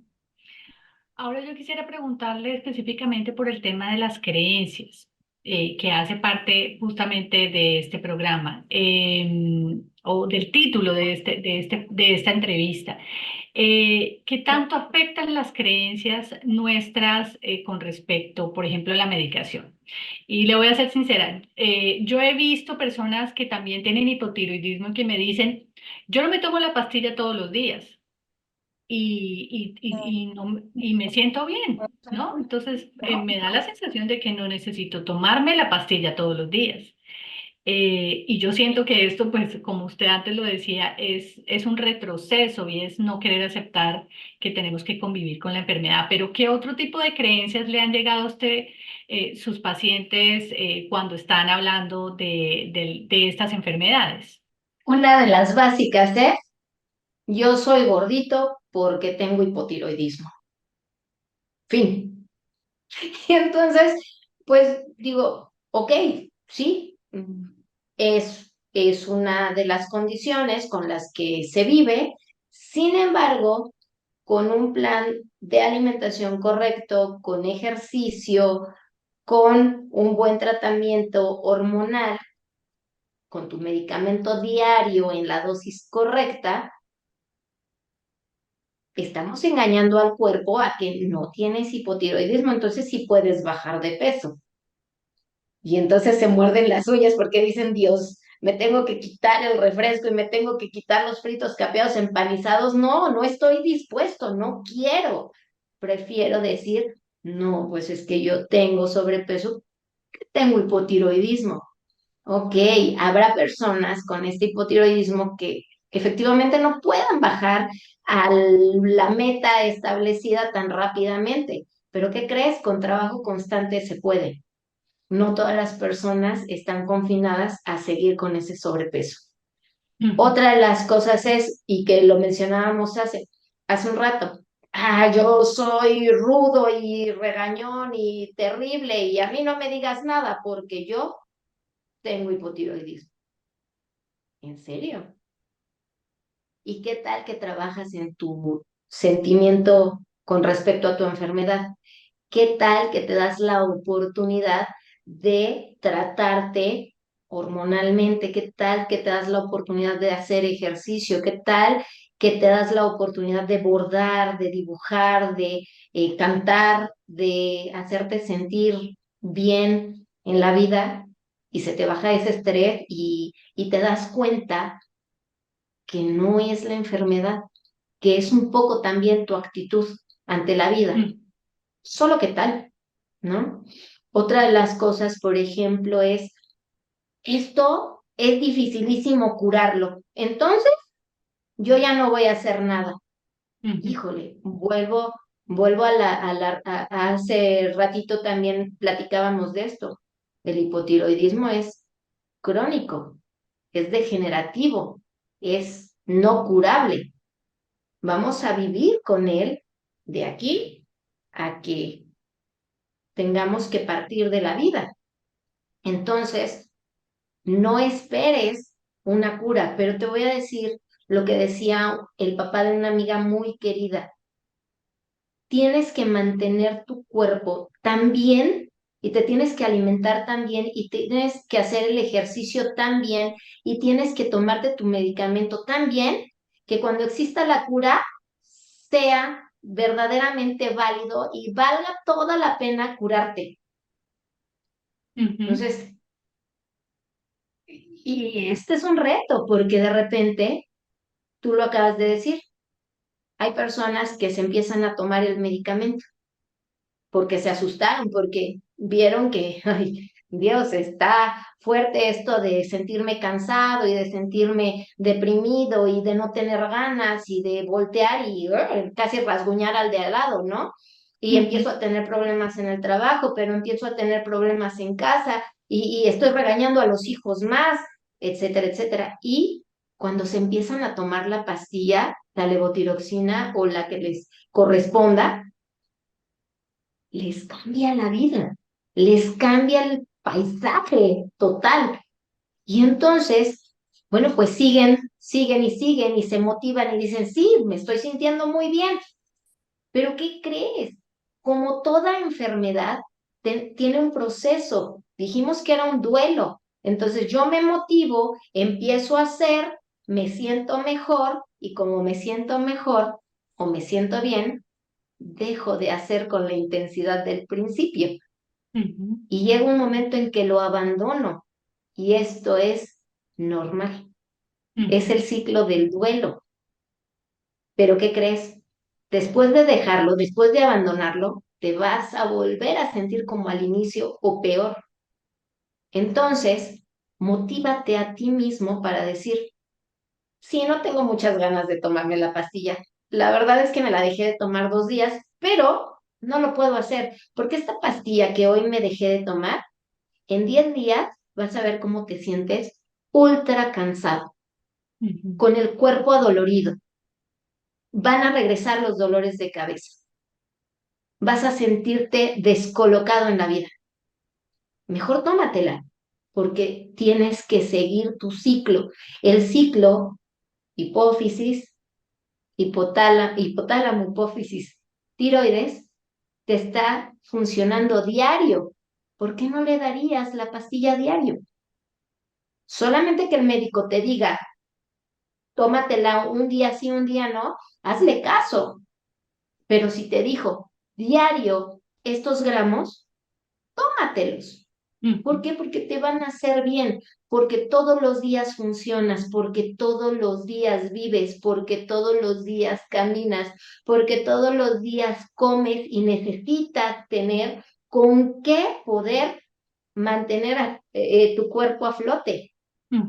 Ahora yo quisiera preguntarle específicamente por el tema de las creencias, que hace parte justamente de este programa, o del título de esta entrevista. ¿Qué tanto afectan las creencias nuestras con respecto, por ejemplo, a la medicación? Y le voy a ser sincera, yo he visto personas que también tienen hipotiroidismo y que me dicen, yo no me tomo la pastilla todos los días y me siento bien, ¿no? Entonces, me da la sensación de que no necesito tomarme la pastilla todos los días. Y yo siento que esto, pues, como usted antes lo decía, es un retroceso y es no querer aceptar que tenemos que convivir con la enfermedad. Pero, ¿qué otro tipo de creencias le han llegado a usted, sus pacientes, cuando están hablando de estas enfermedades? Una de las básicas es, yo soy gordito porque tengo hipotiroidismo. Fin. Y entonces, pues digo, ok, sí, es una de las condiciones con las que se vive. Sin embargo, con un plan de alimentación correcto, con ejercicio, con un buen tratamiento hormonal, con tu medicamento diario en la dosis correcta, estamos engañando al cuerpo a que no tienes hipotiroidismo, entonces sí puedes bajar de peso. Y entonces se muerden las uñas porque dicen, Dios, me tengo que quitar el refresco y me tengo que quitar los fritos capeados empanizados. No, no estoy dispuesto, no quiero. Prefiero decir, no, pues es que yo tengo sobrepeso, tengo hipotiroidismo. Ok, habrá personas con este hipotiroidismo que efectivamente no puedan bajar a la meta establecida tan rápidamente. Pero ¿qué crees? Con trabajo constante se puede. No todas las personas están confinadas a seguir con ese sobrepeso. Ujú. Otra de las cosas es, y que lo mencionábamos hace un rato, yo soy rudo y regañón y terrible y a mí no me digas nada porque yo tengo hipotiroidismo. ¿En serio? ¿Y qué tal que trabajas en tu sentimiento con respecto a tu enfermedad? ¿Qué tal que te das la oportunidad de tratarte hormonalmente? ¿Qué tal que te das la oportunidad de hacer ejercicio? ¿Qué tal que te das la oportunidad de bordar, de dibujar, de cantar, de hacerte sentir bien en la vida y se te baja ese estrés y te das cuenta que no es la enfermedad, que es un poco también tu actitud ante la vida. mm, Solo que tal, ¿no? Otra de las cosas, por ejemplo, es, esto es dificilísimo curarlo, entonces yo ya no voy a hacer nada. ujú, Híjole, vuelvo a hace ratito también platicábamos de esto. El hipotiroidismo es crónico, es degenerativo, es no curable. Vamos a vivir con él de aquí a que tengamos que partir de la vida. Entonces, no esperes una cura, pero te voy a decir lo que decía el papá de una amiga muy querida. Tienes que mantener tu cuerpo tan bien y te tienes que alimentar tan bien y tienes que hacer el ejercicio tan bien y tienes que tomarte tu medicamento tan bien que cuando exista la cura sea verdaderamente válido y valga toda la pena curarte. ujú, Entonces, y este es un reto porque de repente, tú lo acabas de decir, hay personas que se empiezan a tomar el medicamento porque se asustaron, porque vieron que, ay, Dios, está fuerte esto de sentirme cansado y de sentirme deprimido y de no tener ganas y de voltear y casi rasguñar al de al lado, ¿no? Y empiezo ujú, a tener problemas en el trabajo, pero empiezo a tener problemas en casa y estoy regañando a los hijos más, etcétera, etcétera. Y cuando se empiezan a tomar la pastilla, la levotiroxina o la que les corresponda, les cambia la vida, les cambia el paisaje total. Y entonces, bueno, pues siguen y se motivan y dicen, sí, me estoy sintiendo muy bien, pero ¿qué crees? Como toda enfermedad, tiene un proceso. Dijimos que era un duelo. Entonces yo me motivo, empiezo a hacer, me siento mejor y como me siento mejor o me siento bien, dejo de hacer con la intensidad del principio ujú, y llega un momento en que lo abandono y esto es normal. Es ujú, el ciclo del duelo. Pero ¿qué crees? Después de dejarlo, después de abandonarlo, te vas a volver a sentir como al inicio o peor. Entonces, motívate a ti mismo para decir, sí, no tengo muchas ganas de tomarme la pastilla. La verdad es que me la dejé de tomar 2 días, pero no lo puedo hacer porque esta pastilla que hoy me dejé de tomar, en 10 días vas a ver cómo te sientes ultra cansado, ujú, con el cuerpo adolorido. Van a regresar los dolores de cabeza. Vas a sentirte descolocado en la vida. Mejor tómatela, porque tienes que seguir tu ciclo. El ciclo hipófisis, hipotálamo, hipófisis, tiroides, te está funcionando diario. ¿Por qué no le darías la pastilla diario? Solamente que el médico te diga, tómatela un día sí, un día no, hazle caso. Pero si te dijo diario estos gramos, tómatelos. ¿Por ujú, qué? Porque te van a hacer bien, porque todos los días funcionas, porque todos los días vives, porque todos los días caminas, porque todos los días comes y necesitas tener con qué poder mantener tu cuerpo a flote.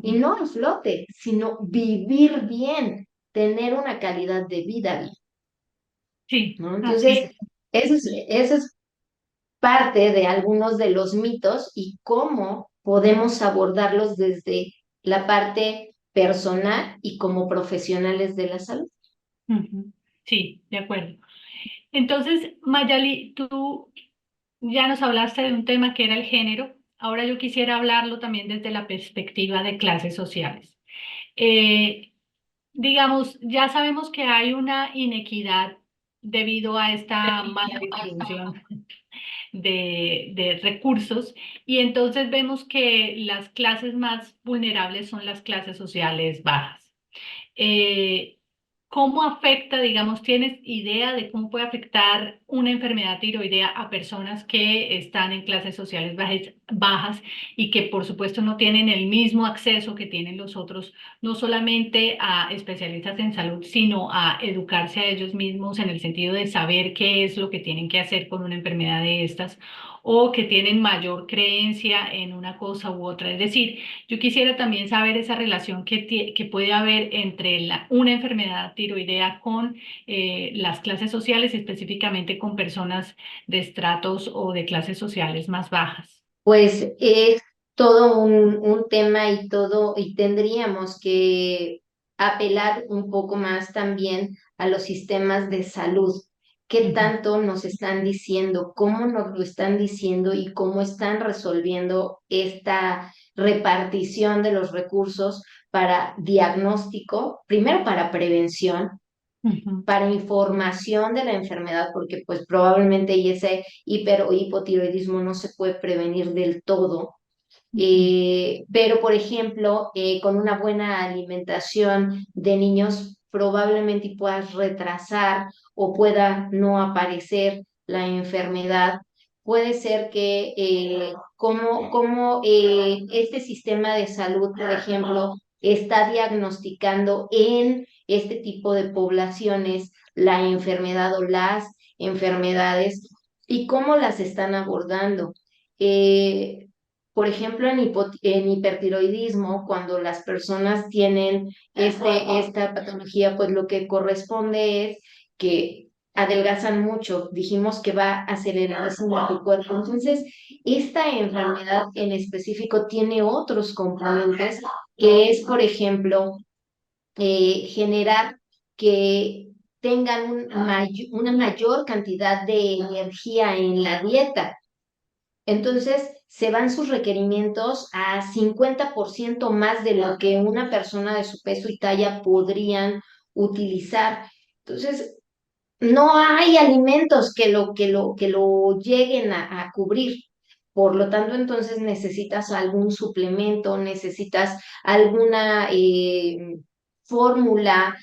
Y ujú. no a flote, sino vivir bien, tener una calidad de vida bien, Sí, ¿no? así Entonces, es. eso es parte de algunos de los mitos y cómo podemos abordarlos desde la parte personal y como profesionales de la salud. Ujú, sí, de acuerdo. Entonces, Mayali, tú ya nos hablaste de un tema que era el género. Ahora yo quisiera hablarlo también desde la perspectiva de clases sociales. Eh, digamos, ya sabemos que hay una inequidad debido a esta mala distribución de recursos y entonces vemos que las clases más vulnerables son las clases sociales bajas. Eh, ¿Cómo afecta, digamos, tienes idea de cómo puede afectar una enfermedad tiroidea a personas que están en clases sociales bajas y que por supuesto no tienen el mismo acceso que tienen los otros, no solamente a especialistas en salud, sino a educarse a ellos mismos en el sentido de saber qué es lo que tienen que hacer con una enfermedad de estas o que tienen mayor creencia en una cosa u otra? Es decir, yo quisiera también saber esa relación que puede haber entre una enfermedad tiroidea con las clases sociales, específicamente con personas de estratos o de clases sociales más bajas. Pues es todo un tema y todo, y tendríamos que apelar un poco más también a los sistemas de salud. ¿Qué Ujú, tanto nos están diciendo? ¿Cómo nos lo están diciendo y cómo están resolviendo esta repartición de los recursos para diagnóstico, primero para prevención, ujú, para información de la enfermedad, porque pues probablemente y ese hiper o hipotiroidismo no se puede prevenir del todo, ujú, pero por ejemplo, con una buena alimentación de niños probablemente puedas retrasar o pueda no aparecer la enfermedad. Puede ser que este sistema de salud, por ejemplo, está diagnosticando en este tipo de poblaciones la enfermedad o las enfermedades y cómo las están abordando. Eh, por ejemplo, en hipertiroidismo, cuando las personas tienen esta patología, pues lo que corresponde es que adelgazan mucho. Dijimos que va a acelerar tu cuerpo. Entonces, esta enfermedad en específico tiene otros componentes, que es, por ejemplo, generar que tengan una mayor cantidad de energía en la dieta. Entonces, se van sus requerimientos a 50% más de lo que una persona de su peso y talla podrían utilizar. Entonces, no hay alimentos que lo lleguen a cubrir. Por lo tanto, entonces necesitas algún suplemento, necesitas alguna fórmula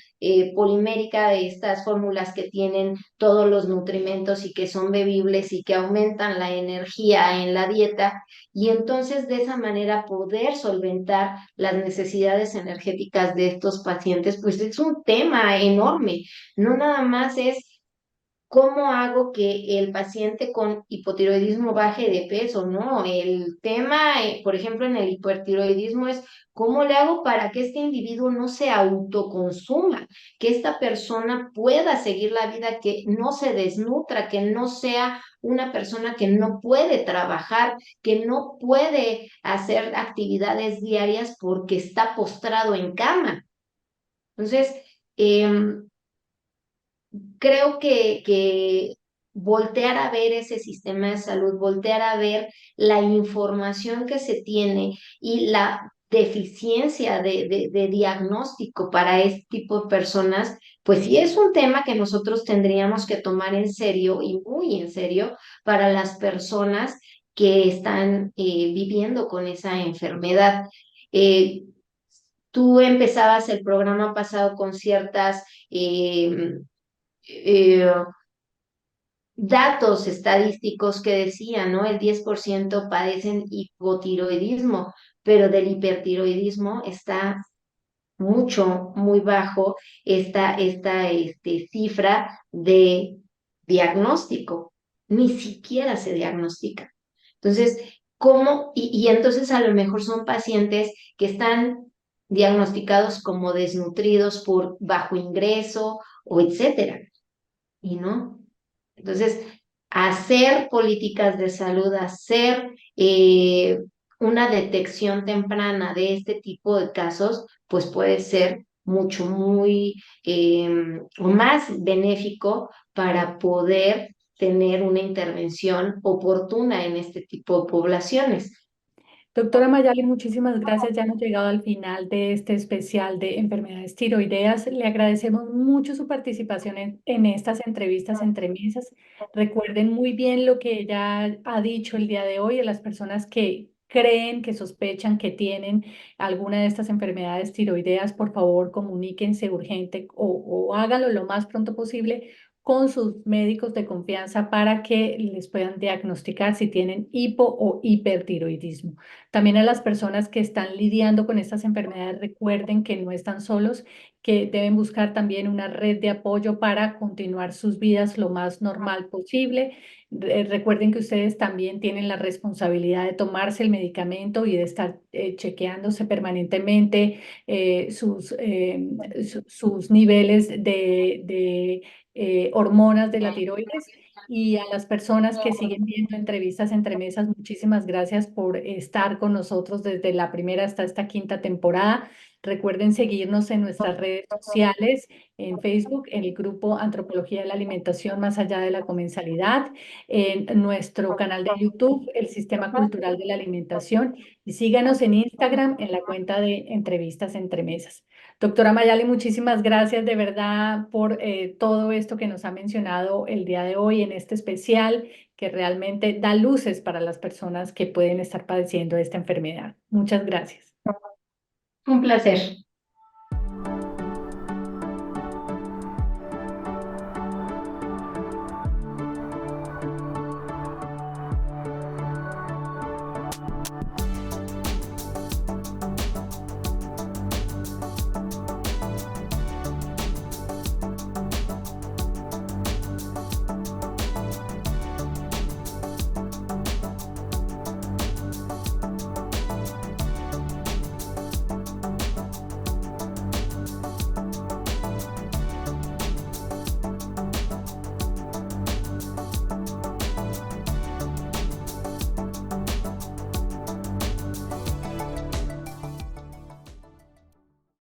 polimérica de estas fórmulas que tienen todos los nutrimentos y que son bebibles y que aumentan la energía en la dieta. Y entonces de esa manera poder solventar las necesidades energéticas de estos pacientes, pues es un tema enorme. No nada más es cómo hago que el paciente con hipotiroidismo baje de peso, ¿no? El tema, por ejemplo, en el hipertiroidismo es cómo le hago para que este individuo no se autoconsuma, que esta persona pueda seguir la vida, que no se desnutra, que no sea una persona que no puede trabajar, que no puede hacer actividades diarias porque está postrado en cama. Entonces, creo que voltear a ver ese sistema de salud, voltear a ver la información que se tiene y la deficiencia de diagnóstico para este tipo de personas, pues sí es un tema que nosotros tendríamos que tomar en serio y muy en serio para las personas que están viviendo con esa enfermedad. Eh, Tú empezabas el programa pasado con ciertas eh, datos estadísticos que decían, ¿no? El 10% padecen hipotiroidismo, pero del hipertiroidismo está muy bajo esta cifra de diagnóstico. Ni siquiera se diagnostica. Entonces, ¿cómo? Y entonces a lo mejor son pacientes que están diagnosticados como desnutridos por bajo ingreso o etcétera, y no. Entonces, hacer políticas de salud, hacer una detección temprana de este tipo de casos, pues puede ser mucho, muy o más benéfico para poder tener una intervención oportuna en este tipo de poblaciones. Doctora Mayali, muchísimas gracias. Ya hemos llegado al final de este especial de enfermedades tiroideas. Le agradecemos mucho su participación en estas entrevistas entre mesas. Recuerden muy bien lo que ella ha dicho el día de hoy a las personas que creen, que sospechan que tienen alguna de estas enfermedades tiroideas, por favor comuníquense urgente o háganlo lo más pronto posible con sus médicos de confianza para que les puedan diagnosticar si tienen hipo o hipertiroidismo. También a las personas que están lidiando con estas enfermedades, recuerden que no están solos, que deben buscar también una red de apoyo para continuar sus vidas lo más normal posible. Recuerden que ustedes también tienen la responsabilidad de tomarse el medicamento y de estar chequeándose permanentemente sus niveles de hormonas de la tiroides. Y a las personas que siguen viendo entrevistas entre mesas, muchísimas gracias por estar con nosotros desde la primera hasta esta quinta temporada. Recuerden seguirnos en nuestras redes sociales, en Facebook, en el grupo Antropología de la Alimentación Más allá de la Comensalidad, en nuestro canal de YouTube, el Sistema Cultural de la Alimentación, y síganos en Instagram en la cuenta de Entrevistas entre Mesas. Doctora Mayali, muchísimas gracias de verdad por todo esto que nos ha mencionado el día de hoy en este especial que realmente da luces para las personas que pueden estar padeciendo esta enfermedad. Muchas gracias. Un placer.